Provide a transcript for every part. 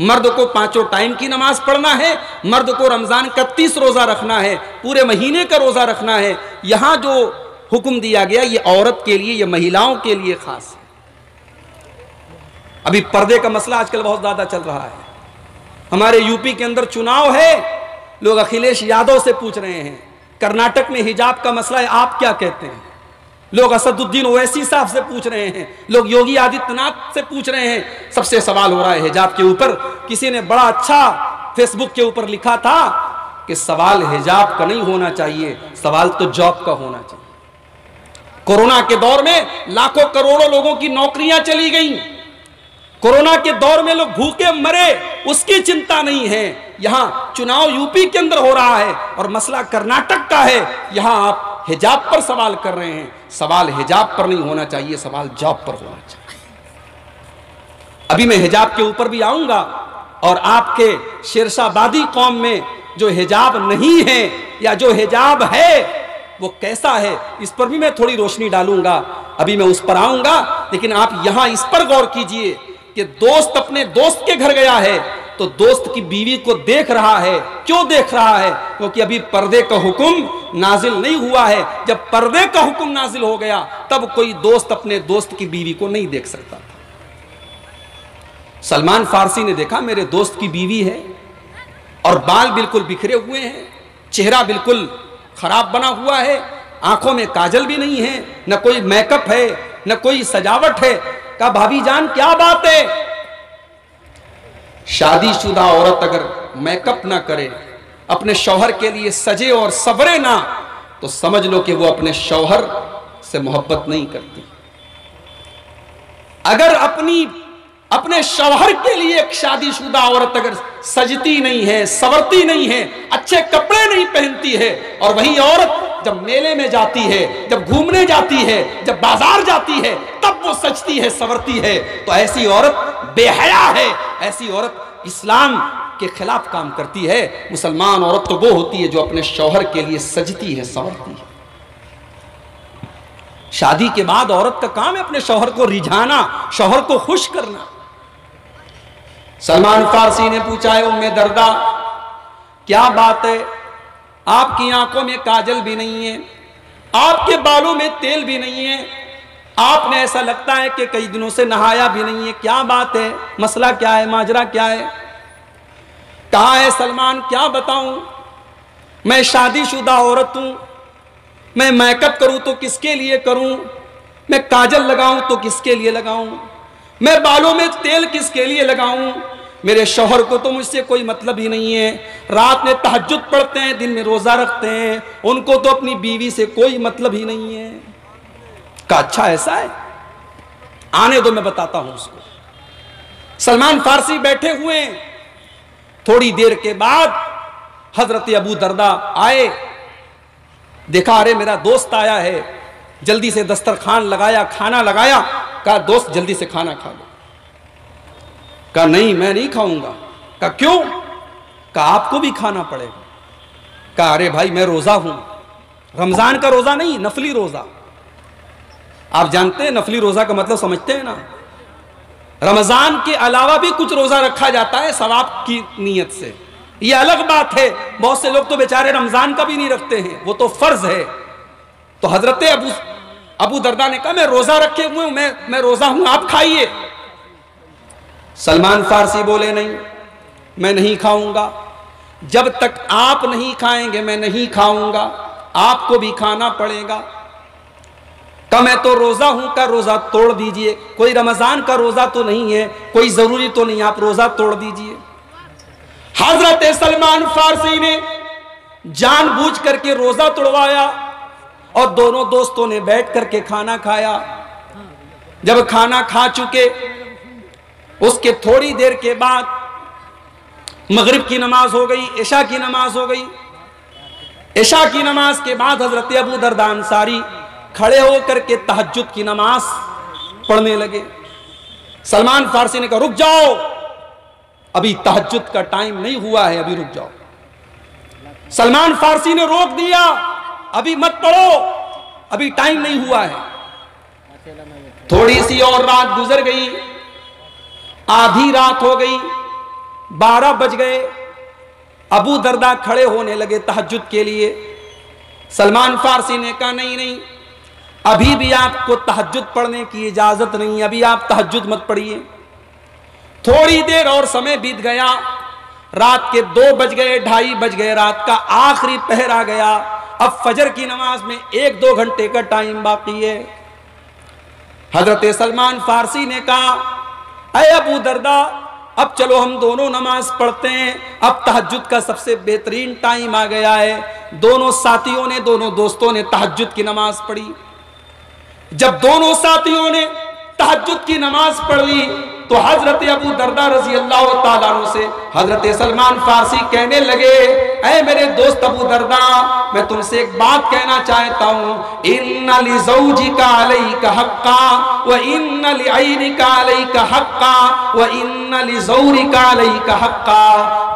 मर्द को 5 टाइम की नमाज पढ़ना है, मर्द को रमजान का 30 रोजा रखना है, पूरे महीने का रोजा रखना है। यहां जो हुक्म दिया गया ये औरत के लिए, ये महिलाओं के लिए खास है। अभी पर्दे का मसला आजकल बहुत ज्यादा चल रहा है। हमारे यूपी के अंदर चुनाव है, लोग अखिलेश यादव से पूछ रहे हैं। कर्नाटक में हिजाब का मसला है, आप क्या कहते हैं? लोग असदुद्दीन ओवैसी साहब से पूछ रहे हैं, लोग योगी आदित्यनाथ से पूछ रहे हैं। सबसे सवाल हो रहा है हिजाब के ऊपर। किसी ने बड़ा अच्छा फेसबुक के ऊपर लिखा था कि सवाल हिजाब का नहीं होना चाहिए, सवाल तो जॉब का होना चाहिए। कोरोना के दौर में लाखों करोड़ों लोगों की नौकरियां चली गईं। कोरोना के दौर में लोग भूखे मरे, उसकी चिंता नहीं है। यहां चुनाव यूपी के अंदर हो रहा है और मसला कर्नाटक का है। यहां आप हिजाब पर सवाल कर रहे हैं। सवाल हिजाब पर नहीं होना चाहिए, सवाल जॉब पर होना चाहिए। अभी मैं हिजाब के ऊपर भी आऊंगा और आपके शेरशाहबादी कौम में जो हिजाब नहीं है या जो हिजाब है वो कैसा है, इस पर भी मैं थोड़ी रोशनी डालूंगा। अभी मैं उस पर आऊंगा, लेकिन आप यहां इस पर गौर कीजिए कि दोस्त अपने दोस्त के घर गया है तो दोस्त की बीवी को देख रहा है। क्यों देख रहा है? क्योंकि अभी पर्दे का हुक्म नाजिल नहीं हुआ है। जब पर्दे का हुक्म नाजिल हो गया तब कोई दोस्त अपने दोस्त की बीवी को नहीं देख सकता था। सलमान फारसी ने देखा मेरे दोस्त की बीवी है और बाल बिल्कुल बिखरे हुए हैं, चेहरा बिल्कुल खराब बना हुआ है, आंखों में काजल भी नहीं है, न कोई मेकअप है, न कोई सजावट है। कहा भाभी जान क्या बात है? शादीशुदा औरत अगर मेकअप ना करे, अपने शौहर के लिए सजे और सवरे ना, तो समझ लो कि वो अपने शौहर से मोहब्बत नहीं करती। अगर अपने शौहर के लिए एक शादीशुदा औरत अगर सजती नहीं है, संवरती नहीं है, अच्छे कपड़े नहीं पहनती है, और वही औरत जब मेले में जाती है, जब घूमने जाती है, जब बाजार जाती है, तब वो सजती है, संवरती है, तो ऐसी औरत बेहया है, ऐसी औरत इस्लाम के खिलाफ काम करती है। मुसलमान औरत तो वो होती है जो अपने शौहर के लिए सजती है, संवरती है। शादी के बाद औरत का काम है अपने शौहर को रिझाना, शौहर को खुश करना। सलमान फारसी ने पूछा है उम्मे दर्दा क्या बात है, आपकी आंखों में काजल भी नहीं है, आपके बालों में तेल भी नहीं है, आपने ऐसा लगता है कि कई दिनों से नहाया भी नहीं है, क्या बात है, मसला क्या है, माजरा क्या है? कहा है सलमान क्या बताऊं, मैं शादीशुदा औरत हूं, मैं मेकअप करूं तो किसके लिए करूं, मैं काजल लगाऊं तो किसके लिए लगाऊं, मैं बालों में तेल किसके लिए लगाऊं, मेरे शौहर को तो मुझसे कोई मतलब ही नहीं है, रात में तहज्जुद पढ़ते हैं, दिन में रोजा रखते हैं, उनको तो अपनी बीवी से कोई मतलब ही नहीं है। का अच्छा ऐसा है, आने दो मैं बताता हूं उसको। सलमान फारसी बैठे हुए हैं, थोड़ी देर के बाद हजरत अबू दरदा आए, देखा अरे मेरा दोस्त आया है, जल्दी से दस्तरखान लगाया, खाना लगाया, कहा दोस्त जल्दी से खाना खा लो। कहा नहीं मैं नहीं खाऊंगा। कहा क्यों? कहा आपको भी खाना पड़ेगा। कहा अरे भाई मैं रोजा हूं, रमजान का रोजा नहीं, नफली रोजा। आप जानते हैं नफली रोजा का मतलब समझते हैं ना? रमजान के अलावा भी कुछ रोजा रखा जाता है सवाब की नीयत से, यह अलग बात है। बहुत से लोग तो बेचारे रमजान का भी नहीं रखते हैं, वो तो फर्ज है। तो हजरत अबू दरदा ने कहा मैं रोजा रखे हुए हूं, मैं रोजा हूं, आप खाइए। सलमान फारसी बोले नहीं मैं नहीं खाऊंगा, जब तक आप नहीं खाएंगे मैं नहीं खाऊंगा, आपको भी खाना पड़ेगा। कहा मैं तो रोजा हूं, का रोजा तोड़ दीजिए, कोई रमजान का रोजा तो नहीं है, कोई जरूरी तो नहीं, आप रोजा तोड़ दीजिए। हजरत सलमान फारसी ने जानबूझ करके रोजा तोड़वाया और दोनों दोस्तों ने बैठ करके खाना खाया। जब खाना खा चुके उसके थोड़ी देर के बाद मगरिब की नमाज हो गई, इशा की नमाज हो गई। इशा की नमाज के बाद हजरत अबू दरदा अंसारी खड़े होकर के तहज्जुद की नमाज पढ़ने लगे। सलमान फारसी ने कहा रुक जाओ, अभी तहज्जुद का टाइम नहीं हुआ है, अभी रुक जाओ। सलमान फारसी ने रोक दिया, अभी मत पढ़ो, अभी टाइम नहीं हुआ है। थोड़ी सी और रात गुजर गई, आधी रात हो गई, 12 बज गए। अबू दरदा खड़े होने लगे तहज्जुद के लिए। सलमान फारसी ने कहा नहीं नहीं, अभी भी आपको तहज्जुद पढ़ने की इजाजत नहीं, अभी आप तहज्जुद मत पढ़िए। थोड़ी देर और समय बीत गया, रात के 2 बज गए, 2:30 बज गए, रात का आखिरी पहर आ गया। अब फजर की नमाज में 1-2 घंटे का टाइम बाकी है। हजरत सलमान फारसी ने कहा, अय अबू दरदा, अब चलो हम दोनों नमाज पढ़ते हैं, अब तहज्जुद का सबसे बेहतरीन टाइम आ गया है। दोनों साथियों ने, दोनों दोस्तों ने तहज्जुद की नमाज पढ़ी। जब दोनों साथियों ने तहज्जुद की नमाज पढ़ ली तो हजरत अबू दरदा रजी अल्लाह तआला अन्हु से हजरत सलमान फारसी कहने लगे, ऐ मेरे दोस्त अबू दरदा, मैं तुमसे एक बात कहना चाहता हूँ। इन्ना लिज़ौजिका अलैका हक्का व इन्ना लिअयनिका अलैका हक्का व इन्ना लिज़ौरिका अलैका हक्का।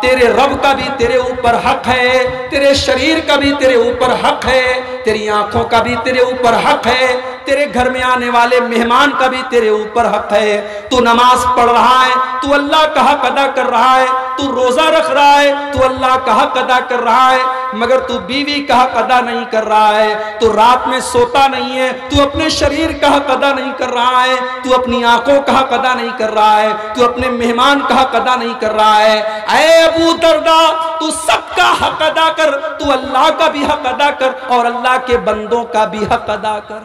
तेरे रब का भी तेरे ऊपर हक है, तेरे शरीर का भी तेरे ऊपर हक है, तेरी आंखों का भी तेरे ऊपर हक है, तेरे घर में आने वाले मेहमान का भी तेरे ऊपर हक है। तू नमाज पढ़ रहा है, तू अल्लाह का हक अदा कर रहा है, तू रोजा रख रहा है, तू अल्लाह का हक अदा कर रहा है, मगर तू बीवी का हक अदा नहीं कर रहा है, तू रात में सोता नहीं है, तू अपने शरीर का हक अदा नहीं कर रहा है, तू अपनी आंखों का हक अदा नहीं कर रहा है, तू अपने मेहमान का हक अदा नहीं कर रहा है। ऐ अबू दरदा, तू सबका हक अदा कर, तू अल्लाह का भी हक अदा कर और अल्लाह के बंदों का भी हक अदा कर।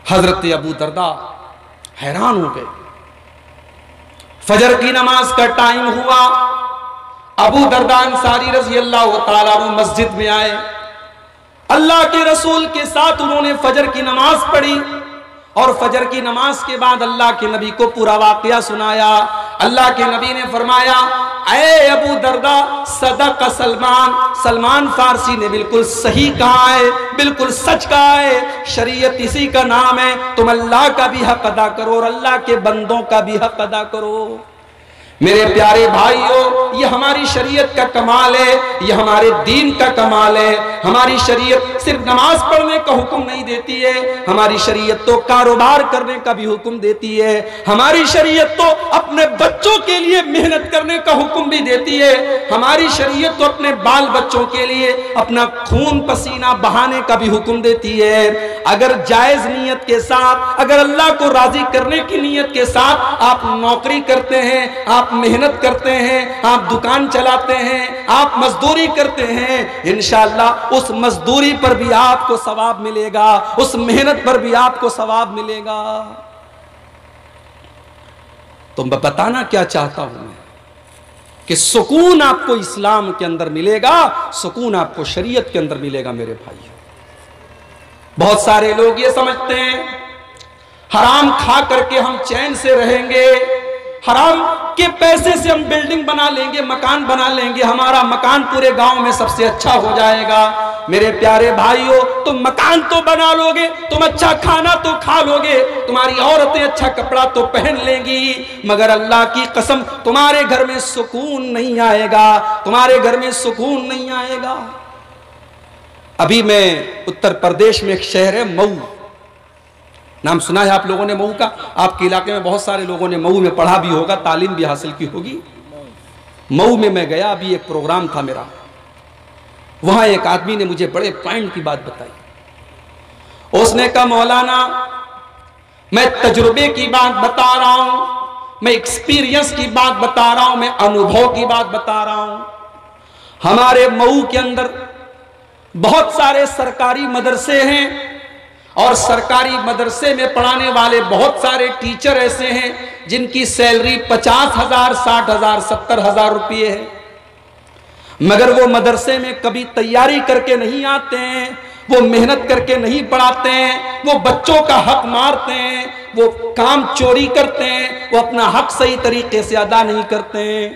हजरत अबू दरदा हैरान हो गए। फजर की नमाज का टाइम हुआ। अबू दरदा अंसारी रज़ी अल्लाह तआला अन्हु मस्जिद में आए। अल्लाह के रसूल के साथ उन्होंने फजर की नमाज पढ़ी और फजर की नमाज के बाद अल्लाह के नबी को पूरा वाकया सुनाया। अल्लाह के नबी ने फरमाया, ऐ अबू दरदा, सदक सलमान, सलमान फारसी ने बिल्कुल सही कहा है, बिल्कुल सच कहा है। शरीयत इसी का नाम है, तुम अल्लाह का भी हक अदा करो और अल्लाह के बंदों का भी हक अदा करो। मेरे प्यारे भाइयों, ये हमारी शरीयत का कमाल है, ये हमारे दीन का कमाल है। हमारी शरीयत सिर्फ नमाज पढ़ने का हुक्म नहीं देती है, हमारी शरीयत तो कारोबार करने का भी हुक्म देती है। हमारी शरीयत तो अपने बच्चों के लिए मेहनत करने का हुक्म भी देती है। हमारी शरीयत तो अपने बाल बच्चों के लिए अपना खून पसीना बहाने का भी हुक्म देती है। अगर जायज नीयत के साथ, अगर अल्लाह को राजी करने की नीयत के साथ आप नौकरी करते हैं, आप मेहनत करते हैं, आप दुकान चलाते हैं, आप मजदूरी करते हैं, इंशाअल्लाह उस मजदूरी पर भी आपको सवाब मिलेगा, उस मेहनत पर भी आपको सवाब मिलेगा। तो मैं बताना क्या चाहता हूं मैं कि सुकून आपको इस्लाम के अंदर मिलेगा, सुकून आपको शरीयत के अंदर मिलेगा। मेरे भाइयों, बहुत सारे लोग ये समझते हैं हराम खा करके हम चैन से रहेंगे, हराम के पैसे से हम बिल्डिंग बना लेंगे, मकान बना लेंगे, हमारा मकान पूरे गांव में सबसे अच्छा हो जाएगा। मेरे प्यारे भाइयों, तुम मकान तो बना लोगे, तुम अच्छा खाना तो खा लोगे, तुम्हारी औरतें अच्छा कपड़ा तो पहन लेंगी, मगर अल्लाह की कसम तुम्हारे घर में सुकून नहीं आएगा, तुम्हारे घर में सुकून नहीं आएगा। अभी मैं उत्तर प्रदेश में एक शहर है मऊ, नाम सुना है आप लोगों ने मऊ का? आपके इलाके में बहुत सारे लोगों ने मऊ में पढ़ा भी होगा, तालीम भी हासिल की होगी। मऊ में मैं गया, अभी एक प्रोग्राम था मेरा, वहां एक आदमी ने मुझे बड़े पॉइंट की बात बताई। उसने कहा, मौलाना मैं तजुर्बे की बात बता रहा हूं, मैं एक्सपीरियंस की बात बता रहा हूं, मैं अनुभव की बात बता रहा हूं। हमारे मऊ के अंदर बहुत सारे सरकारी मदरसे हैं और सरकारी मदरसे में पढ़ाने वाले बहुत सारे टीचर ऐसे हैं जिनकी सैलरी 50,000, 60,000, 70,000 रुपये है, मगर वो मदरसे में कभी तैयारी करके नहीं आते हैं, वो मेहनत करके नहीं पढ़ाते हैं, वो बच्चों का हक मारते हैं, वो काम चोरी करते हैं, वो अपना हक सही तरीके से अदा नहीं करते हैं।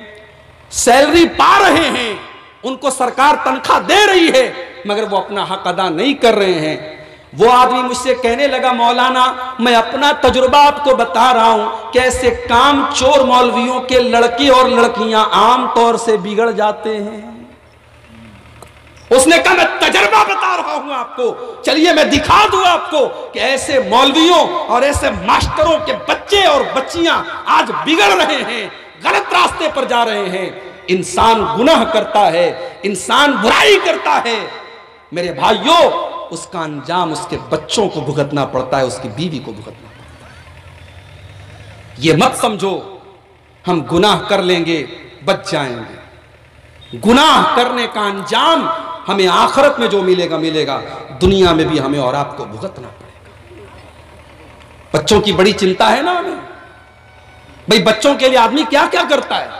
सैलरी पा रहे हैं, उनको सरकार तनख्वाह दे रही है, मगर वो अपना हक अदा नहीं कर रहे हैं। वो आदमी मुझसे कहने लगा, मौलाना मैं अपना तजुर्बा आपको बता रहा हूं कि ऐसे काम चोर मौलवियों के लड़के और लड़कियां आम तौर से बिगड़ जाते हैं। उसने कहा मैं तजर्बा बता रहा हूं आपको, चलिए मैं दिखा दूं आपको कि ऐसे मौलवियों और ऐसे मास्टरों के बच्चे और बच्चियां आज बिगड़ रहे हैं, गलत रास्ते पर जा रहे हैं। इंसान गुनाह करता है, इंसान बुराई करता है, मेरे भाइयों, उसका अंजाम उसके बच्चों को भुगतना पड़ता है, उसकी बीवी को भुगतना पड़ता है। ये मत समझो हम गुनाह कर लेंगे बच जाएंगे। गुनाह करने का अंजाम हमें आखिरत में जो मिलेगा मिलेगा, दुनिया में भी हमें और आपको भुगतना पड़ेगा। बच्चों की बड़ी चिंता है ना हमें। भाई बच्चों के लिए आदमी क्या क्या करता है।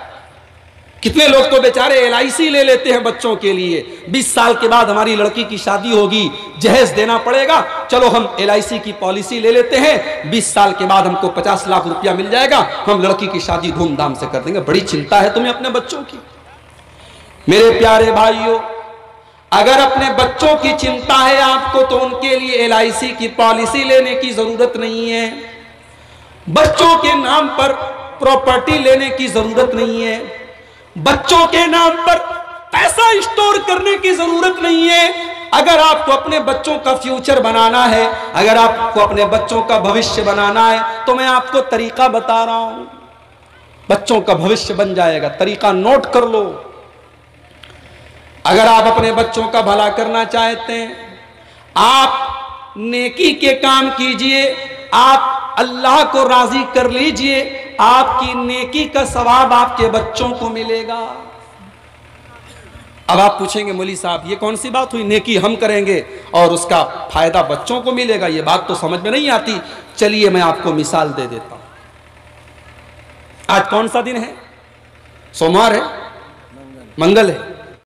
कितने लोग तो बेचारे LIC ले लेते हैं बच्चों के लिए। 20 साल के बाद हमारी लड़की की शादी होगी, जहेज देना पड़ेगा, चलो हम LIC की पॉलिसी ले लेते हैं, 20 साल के बाद हमको 50 लाख रुपया मिल जाएगा, हम लड़की की शादी धूमधाम से कर देंगे। बड़ी चिंता है तुम्हें अपने बच्चों की। मेरे प्यारे भाइयों, अगर अपने बच्चों की चिंता है आपको तो उनके लिए LIC की पॉलिसी लेने की जरूरत नहीं है, बच्चों के नाम पर प्रॉपर्टी लेने की जरूरत नहीं है, बच्चों के नाम पर पैसा स्टोर करने की जरूरत नहीं है। अगर आपको अपने बच्चों का फ्यूचर बनाना है, अगर आपको अपने बच्चों का भविष्य बनाना है, तो मैं आपको तरीका बता रहा हूं, बच्चों का भविष्य बन जाएगा। तरीका नोट कर लो। अगर आप अपने बच्चों का भला करना चाहते हैं, आप नेकी के काम कीजिए, आप अल्लाह को राजी कर लीजिए, आपकी नेकी का सवाब आपके बच्चों को मिलेगा। अब आप पूछेंगे मौलवी साहब ये कौन सी बात हुई, नेकी हम करेंगे और उसका फायदा बच्चों को मिलेगा, ये बात तो समझ में नहीं आती। चलिए मैं आपको मिसाल दे देता हूं। आज कौन सा दिन है? सोमवार है, मंगल है।